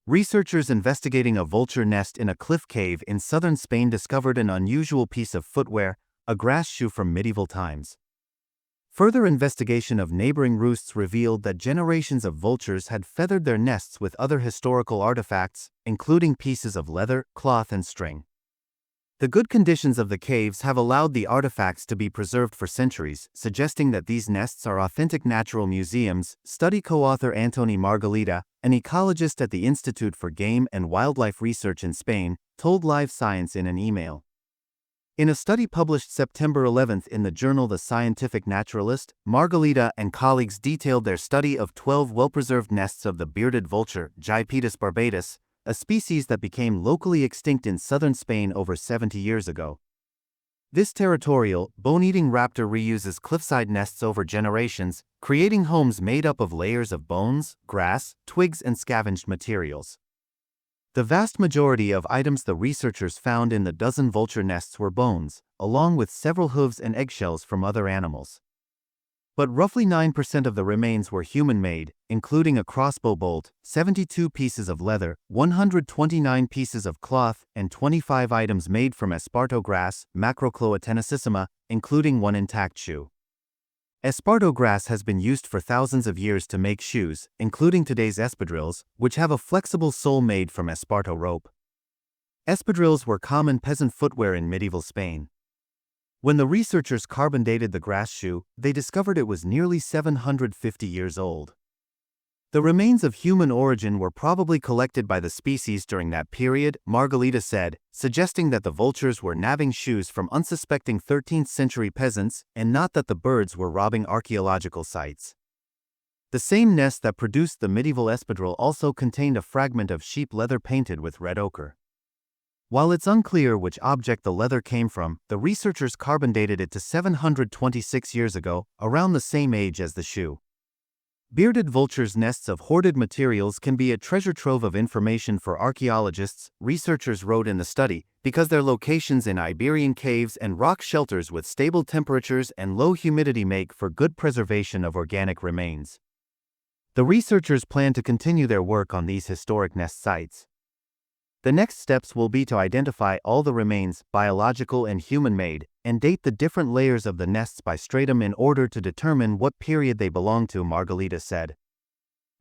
Researchers investigating a vulture nest in a cliff cave in southern Spain discovered an unusual piece of footwear, a grass shoe from medieval times. Further investigation of neighboring roosts revealed that generations of vultures had feathered their nests with other historical artifacts, including pieces of leather, cloth, and string. The good conditions of the caves have allowed the artifacts to be preserved for centuries, suggesting that these nests are authentic natural museums. Study co-author Antoni Margalida, an ecologist at the Institute for Game and Wildlife Research in Spain, told Live Science in an email. In a study published September 11 in the journal The Scientific Naturalist, Margalida and colleagues detailed their study of 12 well-preserved nests of the bearded vulture, Gypaetus barbatus, a species that became locally extinct in southern Spain over 70 years ago. This territorial, bone-eating raptor reuses cliffside nests over generations, creating homes made up of layers of bones, grass, twigs, and scavenged materials. The vast majority of items the researchers found in the dozen vulture nests were bones, along with several hooves and eggshells from other animals. But roughly 9% of the remains were human-made, including a crossbow bolt, 72 pieces of leather, 129 pieces of cloth, and 25 items made from esparto grass, Macrocloa tenacissima, including one intact shoe. Esparto grass has been used for thousands of years to make shoes, including today's espadrilles, which have a flexible sole made from esparto rope. Espadrilles were common peasant footwear in medieval Spain. When the researchers carbon dated the grass shoe, they discovered it was nearly 750 years old. The remains of human origin were probably collected by the species during that period, Margalida said, suggesting that the vultures were nabbing shoes from unsuspecting 13th-century peasants and not that the birds were robbing archaeological sites. The same nest that produced the medieval espadrille also contained a fragment of sheep leather painted with red ochre. While it's unclear which object the leather came from, the researchers carbon dated it to 726 years ago, around the same age as the shoe. Bearded vultures' nests of hoarded materials can be a treasure trove of information for archaeologists, researchers wrote in the study, because their locations in Iberian caves and rock shelters with stable temperatures and low humidity make for good preservation of organic remains. The researchers plan to continue their work on these historic nest sites. The next steps will be to identify all the remains, biological and human-made, and date the different layers of the nests by stratum in order to determine what period they belong to, Margalida said.